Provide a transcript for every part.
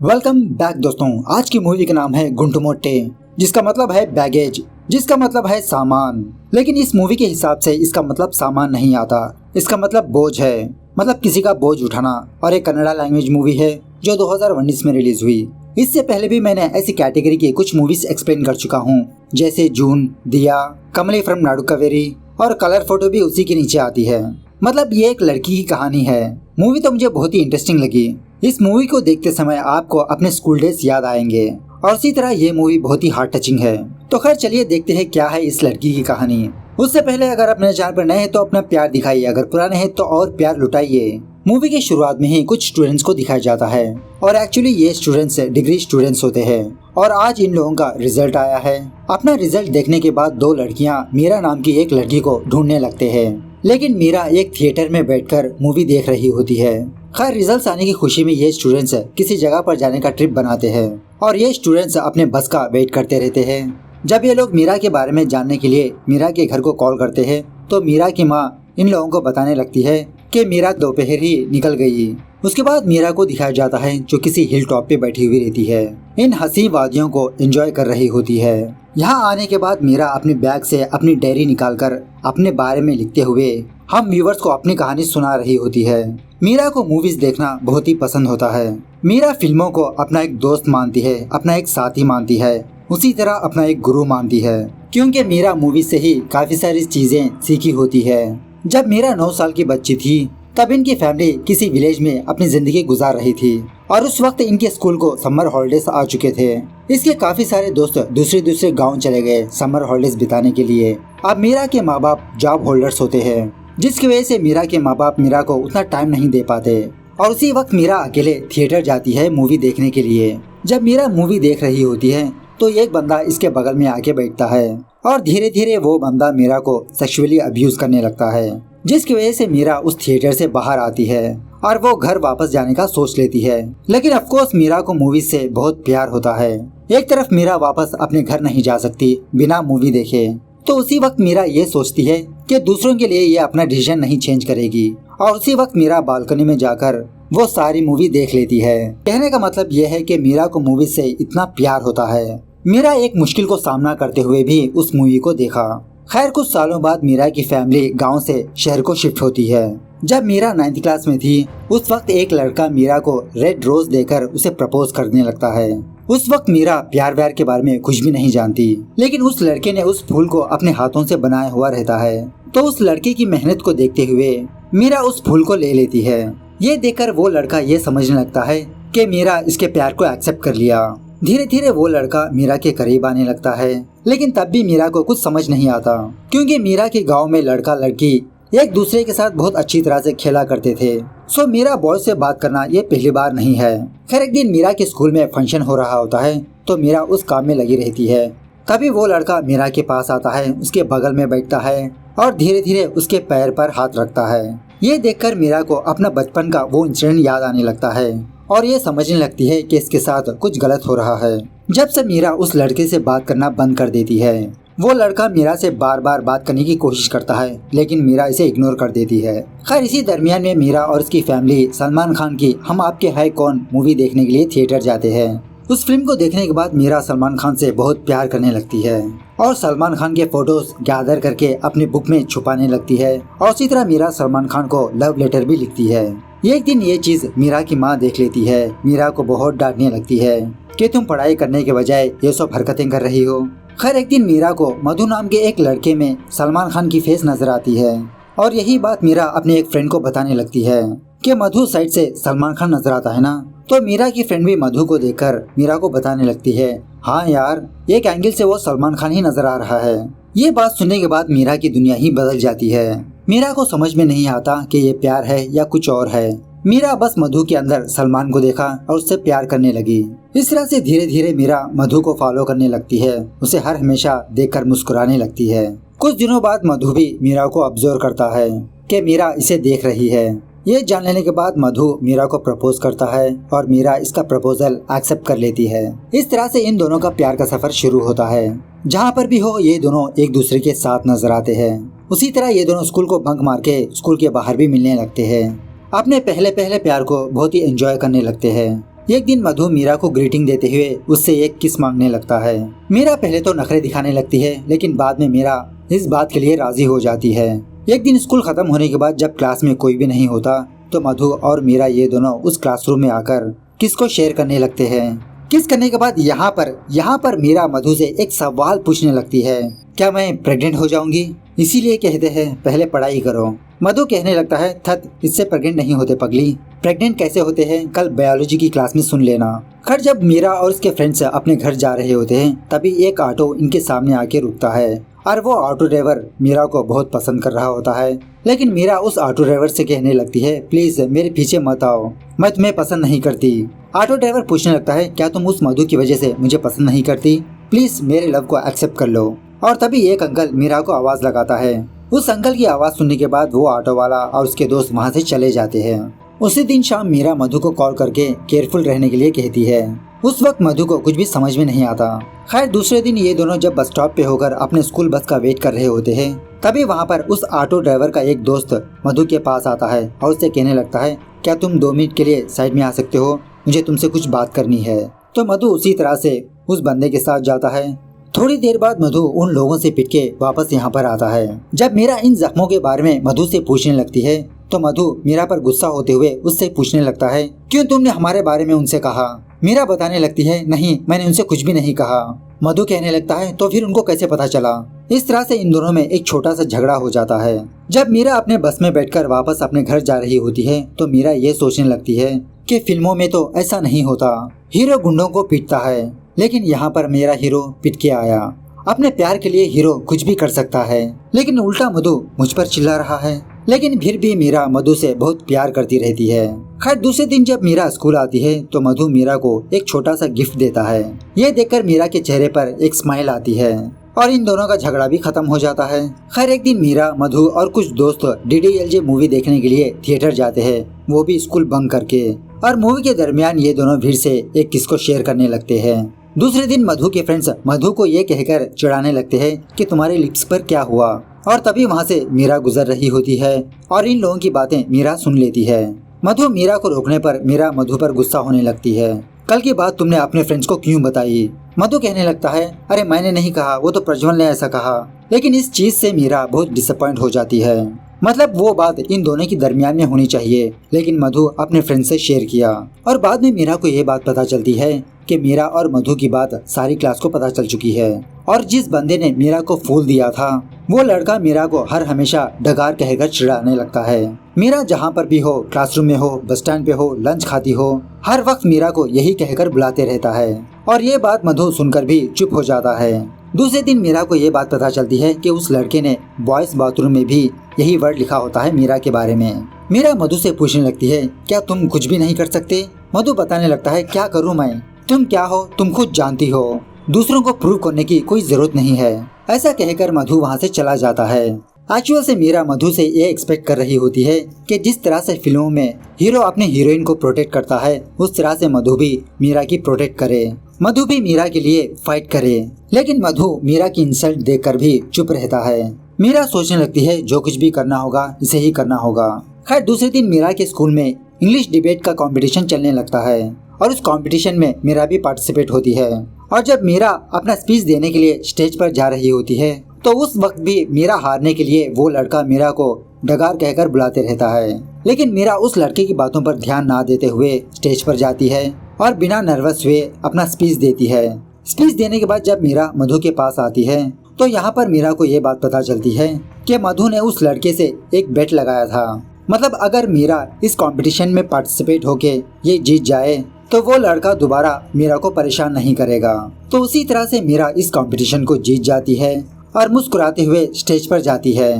Welcome back दोस्तों। आज की मूवी का नाम है गुंटू मोट्टे, जिसका मतलब है बैगेज, जिसका मतलब है सामान। लेकिन इस मूवी के हिसाब से इसका मतलब सामान नहीं आता, इसका मतलब बोझ है, मतलब किसी का बोझ उठाना। और एक कन्नड़ा लैंग्वेज मूवी है जो 2019 में रिलीज हुई। इससे पहले भी मैंने ऐसी कैटेगरी की कुछ मूवीज एक्सप्लेन कर चुका हूँ, जैसे जून, दिया, कमली फ्रॉम नाडू कावेरी और कलर फोटो भी उसी के नीचे आती है। मतलब ये एक लड़की की कहानी है। मूवी तो मुझे बहुत ही इंटरेस्टिंग लगी। इस मूवी को देखते समय आपको अपने स्कूल डेज याद आएंगे और इसी तरह ये मूवी बहुत ही हार्ट टचिंग है। तो खैर चलिए देखते हैं क्या है इस लड़की की कहानी। उससे पहले अगर अपने चैनल पर नए हैं तो अपना प्यार दिखाइए, अगर पुराने हैं तो और प्यार लुटाइए। मूवी के शुरुआत में ही कुछ स्टूडेंट्स को दिखाया जाता है और एक्चुअली ये स्टूडेंट्स डिग्री स्टूडेंट्स होते हैं और आज इन लोगों का रिजल्ट आया है। अपना रिजल्ट देखने के बाद दो लड़कियां मीरा नाम की एक लड़की को ढूंढने लगते हैं, लेकिन मीरा एक थिएटर में बैठकर मूवी देख रही होती है। खैर रिजल्ट्स आने की खुशी में ये स्टूडेंट्स किसी जगह पर जाने का ट्रिप बनाते हैं और ये स्टूडेंट्स अपने बस का वेट करते रहते हैं। जब ये लोग मीरा के बारे में जानने के लिए मीरा के घर को कॉल करते हैं तो मीरा की माँ इन लोगों को बताने लगती है कि मीरा दोपहर ही निकल गई। उसके बाद मीरा को दिखाया जाता है जो किसी हिल टॉप पे बैठी हुई रहती है, इन हंसी वादियों को एंजॉय कर रही होती है। यहाँ आने के बाद मीरा अपने बैग से अपनी डायरी निकालकर अपने बारे में लिखते हुए हम व्यूवर्स को अपनी कहानी सुना रही होती है। मीरा को मूवीज देखना बहुत ही पसंद होता है। मीरा फिल्मों को अपना एक दोस्त मानती है, अपना एक साथी मानती है, उसी तरह अपना एक गुरु मानती है, क्योंकि मीरा मूवी से ही काफी सारी चीजें सीखी होती है। जब मीरा 9 साल की बच्ची थी तब इनकी फैमिली किसी विलेज में अपनी जिंदगी गुजार रही थी और उस वक्त इनके स्कूल को समर हॉलिडेज आ चुके थे। इसके काफी सारे दोस्त दूसरे गांव चले गए समर हॉलिडेज बिताने के लिए। अब मीरा के माँ बाप जॉब होल्डर्स होते हैं, जिसकी वजह से मीरा के माँ बाप मीरा को उतना टाइम नहीं दे पाते और उसी वक्त मीरा अकेले थिएटर जाती है मूवी देखने के लिए। जब मीरा मूवी देख रही होती है तो एक बंदा इसके बगल में आके बैठता है और धीरे धीरे वो बंदा मीरा को सेक्सुअली अब्यूज करने लगता है, जिसकी वजह से मीरा उस थिएटर से बाहर आती है और वो घर वापस जाने का सोच लेती है। लेकिन ऑफ कोर्स मीरा को मूवी से बहुत प्यार होता है। एक तरफ मीरा वापस अपने घर नहीं जा सकती बिना मूवी देखे, तो उसी वक्त मीरा ये सोचती है कि दूसरों के लिए ये अपना डिसीजन नहीं चेंज करेगी और उसी वक्त मीरा बालकनी में जाकर वो सारी मूवी देख लेती है। कहने का मतलब ये है कि मीरा को मूवी से इतना प्यार होता है। मीरा एक मुश्किल को सामना करते हुए भी उस मूवी को देखा। खैर कुछ सालों बाद मीरा की फैमिली गांव से शहर को शिफ्ट होती है। जब मीरा 9th क्लास में थी उस वक्त एक लड़का मीरा को रेड रोज देकर उसे प्रपोज करने लगता है। उस वक्त मीरा प्यार व्यार के बारे में कुछ भी नहीं जानती, लेकिन उस लड़के ने उस फूल को अपने हाथों से बनाया हुआ रहता है, तो उस लड़के की मेहनत को देखते हुए मीरा उस फूल को ले लेती है। ये देखकर वो लड़का ये समझने लगता है कि मीरा इसके प्यार को एक्सेप्ट कर लिया। धीरे धीरे वो लड़का मीरा के करीब आने लगता है, लेकिन तब भी मीरा को कुछ समझ नहीं आता, क्योंकि मीरा के गांव में लड़का लड़की एक दूसरे के साथ बहुत अच्छी तरह से खेला करते थे। सो मीरा बॉय से बात करना ये पहली बार नहीं है। खैर एक दिन मीरा के स्कूल में फंक्शन हो रहा होता है तो मीरा उस काम में लगी रहती है। तभी वो लड़का मीरा के पास आता है, उसके बगल में बैठता है और धीरे धीरे उसके पैर पर हाथ रखता है। ये देखकर मीरा को अपना बचपन का वो इंसिडेंट याद आने लगता है और ये समझने लगती है कि इसके साथ कुछ गलत हो रहा है। जब से मीरा उस लड़के से बात करना बंद कर देती है, वो लड़का मीरा से बार बार बात करने की कोशिश करता है, लेकिन मीरा इसे इग्नोर कर देती है। खैर इसी दरमियान में मीरा और उसकी फैमिली सलमान खान की हम आपके है कौन मूवी देखने के लिए थिएटर जाते हैं। उस फिल्म को देखने के बाद मीरा सलमान खान से बहुत प्यार करने लगती है और सलमान खान के फोटोज गैदर करके अपनी बुक में छुपाने लगती है और उसी तरह मीरा सलमान खान को लव लेटर भी लिखती है। एक दिन ये चीज मीरा की माँ देख लेती है। मीरा को बहुत डांटने लगती है कि तुम पढ़ाई करने के बजाय ये सब हरकतें कर रही हो। खैर एक दिन मीरा को मधु नाम के एक लड़के में सलमान खान की फेस नजर आती है और यही बात मीरा अपने एक फ्रेंड को बताने लगती है कि मधु साइड से सलमान खान नजर आता है ना। तो मीरा की फ्रेंड भी मधु को देखकर मीरा को बताने लगती है, हाँ यार एक एंगल से वो सलमान खान ही नजर आ रहा है। ये बात सुनने के बाद मीरा की दुनिया ही बदल जाती है। मीरा को समझ में नहीं आता कि ये प्यार है या कुछ और है। मीरा बस मधु के अंदर सलमान को देखा और उससे प्यार करने लगी। इस तरह से धीरे धीरे मीरा मधु को फॉलो करने लगती है, उसे हर हमेशा देखकर मुस्कुराने लगती है। कुछ दिनों बाद मधु भी मीरा को ऑब्जर्व करता है कि मीरा इसे देख रही है। ये जान लेने के बाद मधु मीरा को प्रपोज करता है और मीरा इसका प्रपोजल एक्सेप्ट कर लेती है। इस तरह से इन दोनों का प्यार का सफर शुरू होता है। जहाँ पर भी हो ये दोनों एक दूसरे के साथ नजर आते हैं। उसी तरह ये दोनों स्कूल को बंक मार के स्कूल के बाहर भी मिलने लगते हैं। अपने पहले प्यार को बहुत ही एंजॉय करने लगते हैं। एक दिन मधु मीरा को ग्रीटिंग देते हुए उससे एक किस मांगने लगता है। मीरा पहले तो नखरे दिखाने लगती है, लेकिन बाद में मीरा इस बात के लिए राजी हो जाती है। एक दिन स्कूल खत्म होने के बाद जब क्लास में कोई भी नहीं होता तो मधु और मीरा ये दोनों उस क्लासरूम में आकर किस को शेयर करने लगते हैं। किस करने के बाद यहाँ पर मीरा मधु से एक सवाल पूछने लगती है, क्या मैं प्रेग्नेंट हो जाऊंगी? इसीलिए कहते हैं पहले पढ़ाई करो। मधु कहने लगता है, थत, इससे प्रेग्नेंट नहीं होते पगली। प्रेग्नेंट कैसे होते हैं कल बायोलॉजी की क्लास में सुन लेना। खैर जब मीरा और उसके फ्रेंड्स अपने घर जा रहे होते हैं तभी एक ऑटो इनके सामने आके रुकता है और वो ऑटो ड्राइवर मीरा को बहुत पसंद कर रहा होता है। लेकिन मीरा उस ऑटो ड्राइवर से कहने लगती है, प्लीज मेरे पीछे मत आओ, मैं तुम्हें पसंद नहीं करती। ऑटो ड्राइवर पूछने लगता है, क्या तुम उस मधु की वजह से मुझे पसंद नहीं करती? प्लीज मेरे लव को एक्सेप्ट कर लो। और तभी एक अंकल मीरा को आवाज लगाता है। उस अंकल की आवाज सुनने के बाद वो ऑटो वाला और उसके दोस्त वहाँ से चले जाते हैं। उसी दिन शाम मीरा मधु को कॉल करके केयरफुल रहने के लिए कहती है। उस वक्त मधु को कुछ भी समझ में नहीं आता। खैर दूसरे दिन ये दोनों जब बस स्टॉप पे होकर अपने स्कूल बस का वेट कर रहे होते हैं तभी वहाँ पर उस ऑटो ड्राइवर का एक दोस्त मधु के पास आता है और उससे कहने लगता है, क्या तुम 2 मिनट के लिए साइड में आ सकते हो, मुझे तुमसे कुछ बात करनी है। तो मधु उसी तरह से उस बंदे के साथ जाता है। थोड़ी देर बाद मधु उन लोगों से पिट के वापस यहाँ पर आता है। जब मीरा इन जख्मों के बारे में मधु से पूछने लगती है तो मधु मीरा पर गुस्सा होते हुए उससे पूछने लगता है, क्यों तुमने हमारे बारे में उनसे कहा? मीरा बताने लगती है, नहीं मैंने उनसे कुछ भी नहीं कहा। मधु कहने लगता है, तो फिर उनको कैसे पता चला? इस तरह से इन दोनों में एक छोटा सा झगड़ा हो जाता है। जब मीरा अपने बस में बैठकर वापस अपने घर जा रही होती है तो मीरा ये सोचने लगती है कि फिल्मों में तो ऐसा नहीं होता, हीरो गुंडों को पीटता है, लेकिन यहाँ पर मेरा हीरो पिट के आया। अपने प्यार के लिए हीरो कुछ भी कर सकता है, लेकिन उल्टा मधु मुझ पर चिल्ला रहा है। लेकिन फिर भी मीरा मधु से बहुत प्यार करती रहती है। खैर दूसरे दिन जब मीरा स्कूल आती है तो मधु मीरा को एक छोटा सा गिफ्ट देता है। ये देखकर मीरा के चेहरे पर एक स्माइल आती है और इन दोनों का झगड़ा भी खत्म हो जाता है। खैर एक दिन मीरा मधु और कुछ दोस्त DDLJ मूवी देखने के लिए थिएटर जाते हैं, वो भी स्कूल बंक करके। और मूवी के दरमियान ये दोनों भीड़ से एक किस को शेयर करने लगते हैं। दूसरे दिन मधु के फ्रेंड्स मधु को ये कहकर चिढ़ाने लगते हैं कि तुम्हारे लिप्स पर क्या हुआ। और तभी वहाँ से मीरा गुजर रही होती है और इन लोगों की बातें मीरा सुन लेती है। मधु मीरा को रोकने पर मीरा मधु पर गुस्सा होने लगती है। कल की बात तुमने अपने फ्रेंड्स को क्यों बताई? मधु कहने लगता है, अरे मैंने नहीं कहा, वो तो प्रज्वल ने ऐसा कहा। लेकिन इस चीज से मीरा बहुत डिसअपॉइंट हो जाती है। मतलब वो बात इन दोनों की दरमियान में होनी चाहिए, लेकिन मधु अपने फ्रेंड से शेयर किया। और बाद में मीरा को ये बात पता चलती है कि मीरा और मधु की बात सारी क्लास को पता चल चुकी है। और जिस बंदे ने मीरा को फूल दिया था वो लड़का मीरा को हर हमेशा डगार कहकर चिढ़ाने लगता है। मीरा जहाँ पर भी हो, क्लासरूम में हो, बस स्टैंड पे हो, लंच खाती हो, हर वक्त मीरा को यही कहकर बुलाते रहता है। और ये बात मधु सुनकर भी चुप हो जाता है। दूसरे दिन मीरा को ये बात पता चलती है कि उस लड़के ने बॉयज बाथरूम में भी यही वर्ड लिखा होता है मीरा के बारे में। मीरा मधु से पूछने लगती है, क्या तुम कुछ भी नहीं कर सकते? मधु बताने लगता है, क्या करूँ मैं? तुम क्या हो तुम खुद जानती हो, दूसरों को प्रूव करने की कोई जरूरत नहीं है। ऐसा कहकर मधु वहाँ से चला जाता है। एक्चुअल से मीरा मधु से ये एक्सपेक्ट कर रही होती है कि जिस तरह से फिल्मों में हीरो अपने हीरोइन को प्रोटेक्ट करता है उस तरह से मधु भी मीरा की प्रोटेक्ट करे, मधु भी मीरा के लिए फाइट करे। लेकिन मधु मीरा की इंसल्ट देखकर भी चुप रहता है। मीरा सोचने लगती है जो कुछ भी करना होगा इसे ही करना होगा। खैर दूसरे दिन मीरा के स्कूल में इंग्लिश डिबेट का कंपटीशन चलने लगता है और उस कंपटीशन में मीरा भी पार्टिसिपेट होती है। और जब मीरा अपना स्पीच देने के लिए स्टेज पर जा रही होती है तो उस वक्त भी मीरा हारने के लिए वो लड़का मीरा को डगार कहकर बुलाते रहता है। लेकिन मीरा उस लड़के की बातों पर ध्यान ना देते हुए स्टेज पर जाती है और बिना नर्वस हुए अपना स्पीच देती है। स्पीच देने के बाद जब मीरा मधु के पास आती है तो यहाँ पर मीरा को ये बात पता चलती है कि मधु ने उस लड़के से एक बेट लगाया था। मतलब अगर मीरा इस कंपटीशन में पार्टिसिपेट होके ये जीत जाए तो वो लड़का दोबारा मीरा को परेशान नहीं करेगा। तो उसी तरह से मीरा इस कंपटीशन को जीत जाती है और मुस्कुराते हुए स्टेज पर जाती है।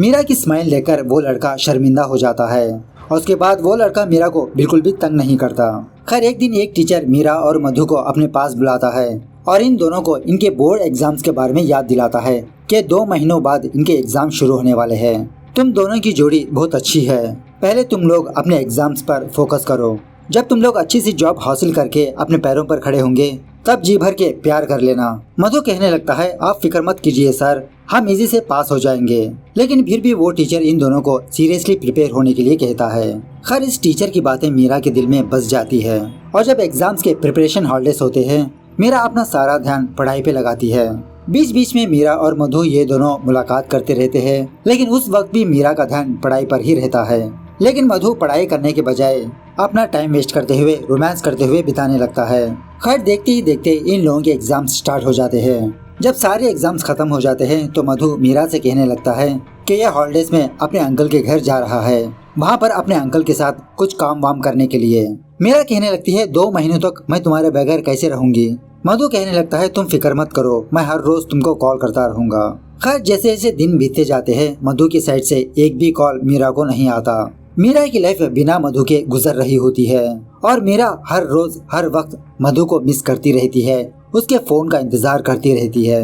मीरा की स्माइल देखकर वो लड़का शर्मिंदा हो जाता है और उसके बाद वो लड़का मीरा को बिल्कुल भी तंग नहीं करता। खैर एक दिन एक टीचर मीरा और मधु को अपने पास बुलाता है और इन दोनों को इनके बोर्ड एग्जाम्स के बारे में याद दिलाता है कि 2 महीनों बाद इनके एग्जाम शुरू होने वाले हैं। तुम दोनों की जोड़ी बहुत अच्छी है, पहले तुम लोग अपने एग्जाम्स पर फोकस करो। जब तुम लोग अच्छी सी जॉब हासिल करके अपने पैरों पर खड़े होंगे तब जी भर के प्यार कर लेना। मधु कहने लगता है आप फिक्र मत कीजिए सर, हम इजी से पास हो जाएंगे। लेकिन फिर भी वो टीचर इन दोनों को सीरियसली प्रिपेयर होने के लिए कहता है। खैर इस टीचर की बातें मीरा के दिल में बस जाती है और जब एग्जाम्स के प्रिपरेशन हॉलिडेज होते हैं मीरा अपना सारा ध्यान पढ़ाई पे लगाती है। बीच बीच में मीरा और मधु ये दोनों मुलाकात करते रहते हैं, लेकिन उस वक्त भी मीरा का ध्यान पढ़ाई पर ही रहता है। लेकिन मधु पढ़ाई करने के बजाय अपना टाइम वेस्ट करते हुए रोमांस करते हुए बिताने लगता है। खैर देखते ही देखते इन लोगों के एग्जाम्स स्टार्ट हो जाते हैं। जब सारे एग्जाम्स खत्म हो जाते हैं तो मधु मीरा से कहने लगता है कि यह हॉलिडेज में अपने अंकल के घर जा रहा है, वहाँ पर अपने अंकल के साथ कुछ काम वाम करने के लिए। मीरा कहने लगती है 2 महीनों तक मैं तुम्हारे बगैर कैसे रहूंगी। मधु कहने लगता है तुम फिक्र मत करो, मैं हर रोज तुमको कॉल करता रहूंगा। खैर जैसे जैसे दिन बीतते जाते हैं मधु की साइड से एक भी कॉल मीरा को नहीं आता। मीरा की लाइफ बिना मधु के गुजर रही होती है और मीरा हर रोज हर वक्त मधु को मिस करती रहती है, उसके फोन का इंतजार करती रहती है।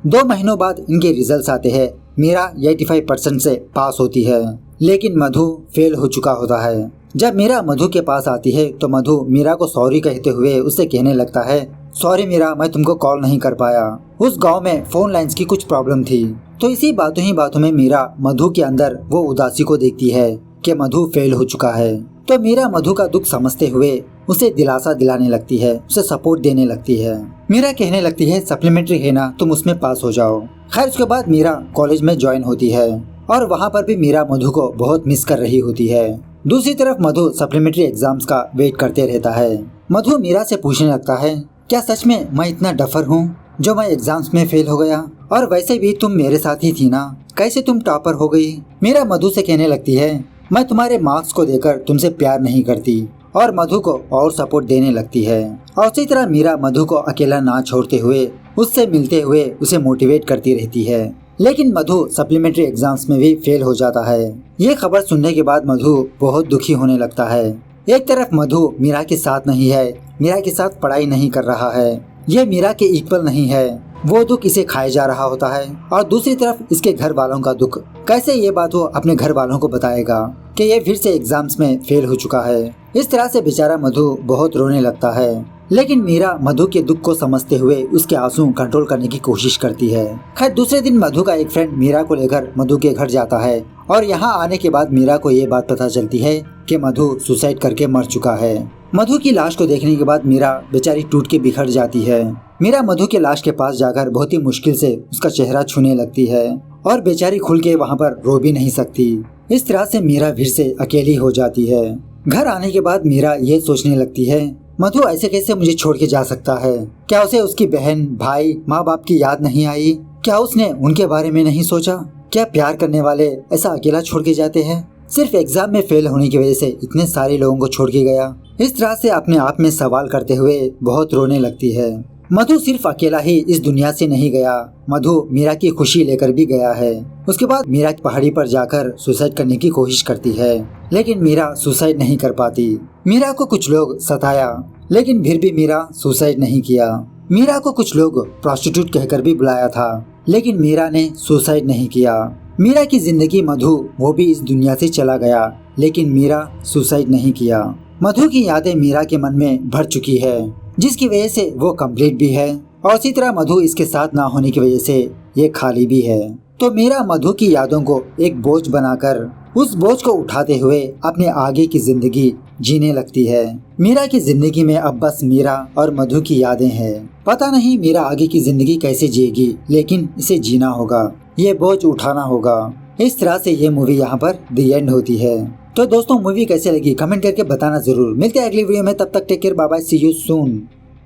2 महीनों बाद इनके रिजल्ट्स आते हैं। मीरा 85% से पास होती है, लेकिन मधु फेल हो चुका होता है। जब मीरा मधु के पास आती है तो मधु मीरा को सॉरी कहते हुए उससे कहने लगता है सॉरी मीरा, मैं तुमको कॉल नहीं कर पाया, उस गांव में फोन लाइंस की कुछ प्रॉब्लम थी। तो इसी बातों ही बातों में मीरा मधु के अंदर वो उदासी को देखती है कि मधु फेल हो चुका है। तो मीरा मधु का दुख समझते हुए उसे दिलासा दिलाने लगती है, उसे सपोर्ट देने लगती है। मीरा कहने लगती है सप्लीमेंट्री है ना, तुम उसमें पास हो जाओ। खैर उसके बाद मीरा कॉलेज में ज्वाइन होती है और वहाँ पर भी मीरा मधु को बहुत मिस कर रही होती है। दूसरी तरफ मधु सप्लीमेंट्री एग्जाम्स का वेट करते रहता है। मधु मीरा से पूछने लगता है क्या सच में मैं इतना डफर हूँ जो मैं एग्जाम्स में फेल हो गया, और वैसे भी तुम मेरे साथ ही थी ना, कैसे तुम टॉपर हो गई। मीरा मधु से कहने लगती है मैं तुम्हारे मार्क्स को देखकर तुमसे प्यार नहीं करती, और मधु को और सपोर्ट देने लगती है। और उसी तरह मीरा मधु को अकेला ना छोड़ते हुए उससे मिलते हुए उसे मोटिवेट करती रहती है। लेकिन मधु सप्लीमेंट्री एग्जाम्स में भी फेल हो जाता है। ये खबर सुनने के बाद मधु बहुत दुखी होने लगता है। एक तरफ मधु मीरा के साथ नहीं है, मीरा के साथ पढ़ाई नहीं कर रहा है, ये मीरा के इक्वल नहीं है, वो दुख इसे खाए जा रहा होता है। और दूसरी तरफ इसके घर वालों का दुख, कैसे ये बात वो अपने घर वालों को बताएगा कि ये फिर से एग्जाम्स में फेल हो चुका है। इस तरह से बेचारा मधु बहुत रोने लगता है। लेकिन मीरा मधु के दुख को समझते हुए उसके आंसू कंट्रोल करने की कोशिश करती है। खैर दूसरे दिन मधु का एक फ्रेंड मीरा को लेकर मधु के घर जाता है और यहाँ आने के बाद मीरा को ये बात पता चलती है कि मधु सुसाइड करके मर चुका है। मधु की लाश को देखने के बाद मीरा बेचारी टूट के बिखर जाती है। मीरा मधु के लाश के पास जाकर बहुत ही मुश्किल से उसका चेहरा छूने लगती है और बेचारी खुल के वहाँ पर रो भी नहीं सकती। इस तरह से मीरा फिर से अकेली हो जाती है। घर आने के बाद मीरा ये सोचने लगती है मधु ऐसे कैसे मुझे छोड़ के जा सकता है। क्या उसे उसकी बहन भाई माँ बाप की याद नहीं आई? क्या उसने उनके बारे में नहीं सोचा? क्या प्यार करने वाले ऐसा अकेला छोड़ के जाते हैं? सिर्फ एग्जाम में फेल होने की वजह से इतने सारे लोगों को छोड़ के गया। इस तरह से अपने आप में सवाल करते हुए बहुत रोने लगती है। मधु सिर्फ अकेला ही इस दुनिया से नहीं गया, मधु मीरा की खुशी लेकर भी गया है। उसके बाद मीरा पहाड़ी पर जाकर सुसाइड करने की कोशिश करती है, लेकिन मीरा सुसाइड नहीं कर पाती। मीरा को कुछ लोग सताया, लेकिन फिर भी मीरा सुसाइड नहीं किया। मीरा को कुछ लोग प्रोस्टिट्यूट कहकर भी बुलाया था, लेकिन मीरा ने सुसाइड नहीं किया। मीरा की जिंदगी मधु वो भी इस दुनिया से चला गया, लेकिन मीरा सुसाइड नहीं किया। मधु की यादें मीरा के मन में भर चुकी है, जिसकी वजह से वो कंप्लीट भी है, और इसी तरह मधु इसके साथ ना होने की वजह से ये खाली भी है। तो मीरा मधु की यादों को एक बोझ बनाकर उस बोझ को उठाते हुए अपने आगे की जिंदगी जीने लगती है। मीरा की जिंदगी में अब बस मीरा और मधु की यादें हैं। पता नहीं मीरा आगे की जिंदगी कैसे जिएगी, लेकिन इसे जीना होगा, ये बोझ उठाना होगा। इस तरह से ये मूवी यहाँ पर द एंड होती है। तो दोस्तों मूवी कैसे लगी कमेंट करके बताना जरूर। मिलते हैं अगली वीडियो में, तब तक take care, bye bye, see you soon.